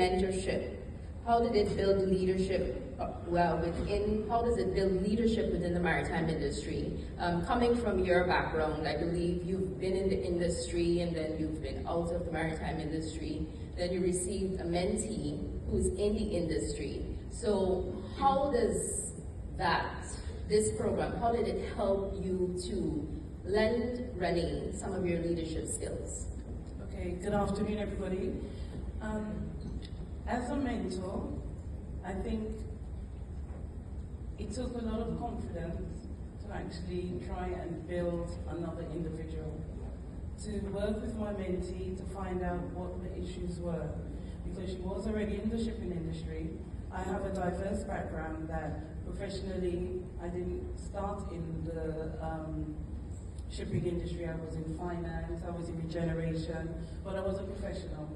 mentorship. How did it build leadership how does it build leadership within the maritime industry? Coming from your background, I believe you've been in the industry and then you've been out of the maritime industry, then you received a mentee who's in the industry. So how does this program, how did it help you to lend Renee some of your leadership skills? Okay, good afternoon everybody. As a mentor, I think it took a lot of confidence to actually try and build another individual, to work with my mentee to find out what the issues were, because she was already in the shipping industry. I have a diverse background that professionally I didn't start in the shipping industry. I was in finance, I was in regeneration, but I was a professional.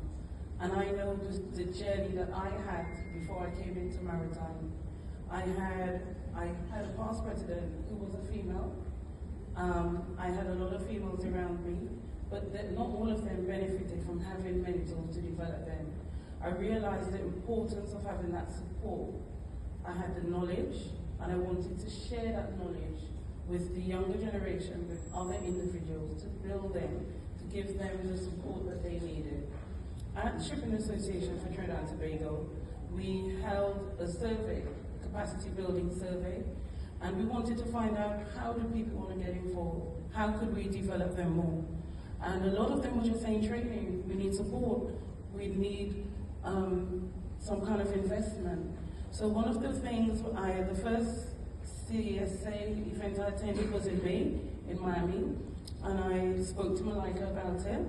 And I know the journey that I had before I came into maritime. I had a past president who was a female. I had a lot of females around me, but not all of them benefited from having mentors to develop them. I realized the importance of having that support. I had the knowledge, and I wanted to share that knowledge with the younger generation, with other individuals, to build them, to give them the support that they needed. At the Shipping Association for Trinidad and Tobago, we held a survey, a capacity building survey, and we wanted to find out how do people want to get involved, how could we develop them more. And a lot of them were just saying training, we need support, we need some kind of investment. So one of the things, the first CSA event I attended was in May, in Miami, and I spoke to Malika about it.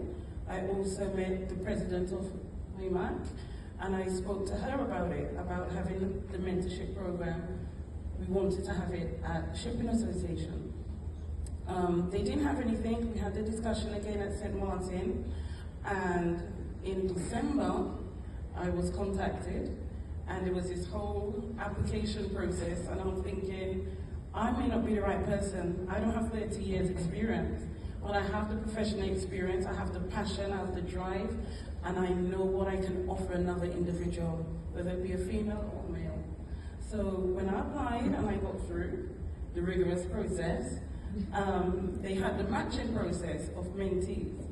I also met the president of WIMAC, and I spoke to her about it, about having the mentorship program. We wanted to have it at Shipping Association. They didn't have anything. We had the discussion again at St. Martin, and in December, I was contacted, and there was this whole application process, and I'm thinking, I may not be the right person. I don't have 30 years experience. But I have the professional experience, I have the passion, I have the drive, and I know what I can offer another individual, whether it be a female or male. So when I applied and I got through the rigorous process, they had the matching process of mentees.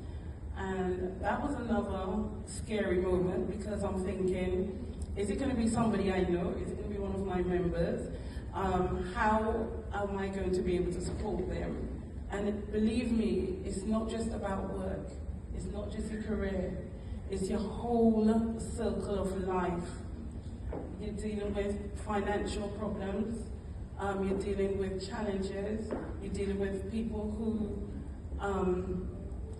And that was another scary moment, because I'm thinking, is it going to be somebody I know? Is it going to be one of my members? How am I going to be able to support them? And believe me, it's not just about work, it's not just your career, it's your whole circle of life. You're dealing with financial problems, you're dealing with challenges, you're dealing with people who,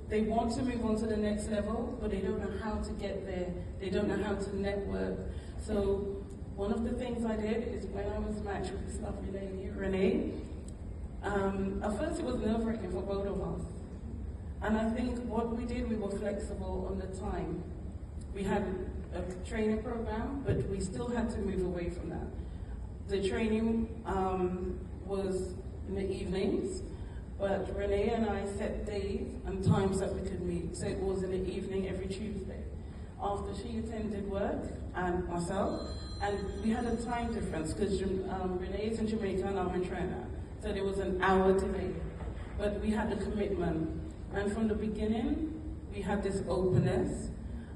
they want to move on to the next level, but they don't know how to get there, they don't know how to network. So one of the things I did is when I was matched with this lovely lady, Renee, at first it was nerve-wracking for both of us. And I think what we did, we were flexible on the time. We had a training program, but we still had to move away from that. The training was in the evenings, but Renee and I set days and times that we could meet. So it was in the evening every Tuesday, after she attended work and myself. And we had a time difference, because Renee is in Jamaica and I'm in Trinidad. So there was an hour delay, but we had a commitment. And from the beginning, we had this openness,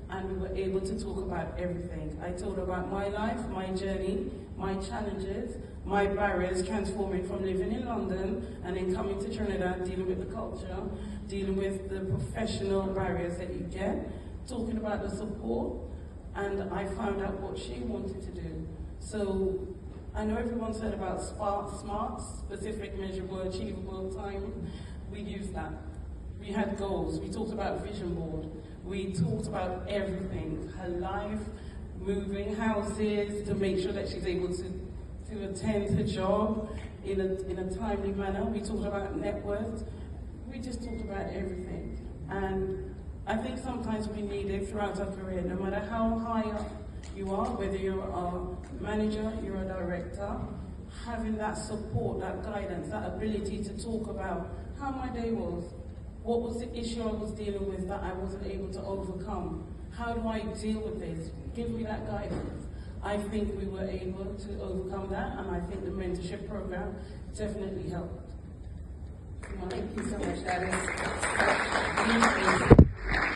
and we were able to talk about everything. I told her about my life, my journey, my challenges, my barriers, transforming from living in London and then coming to Trinidad, dealing with the culture, dealing with the professional barriers that you get, talking about the support, and I found out what she wanted to do. So I know everyone's heard about SMART, specific, measurable, achievable, time. We used that. We had goals. We talked about vision board. We talked about everything. Her life, moving houses, to make sure that she's able to attend her job in a timely manner. We talked about net worth. We just talked about everything. And I think sometimes we need it throughout our career, no matter how high up you are, whether you're a manager, you're a director, having that support, that guidance, that ability to talk about how my day was, What was the issue I was dealing with that I wasn't able to overcome? How do I deal with this? Give me that guidance. I think we were able to overcome that, and I think the mentorship program definitely helped. Thank you so much. That is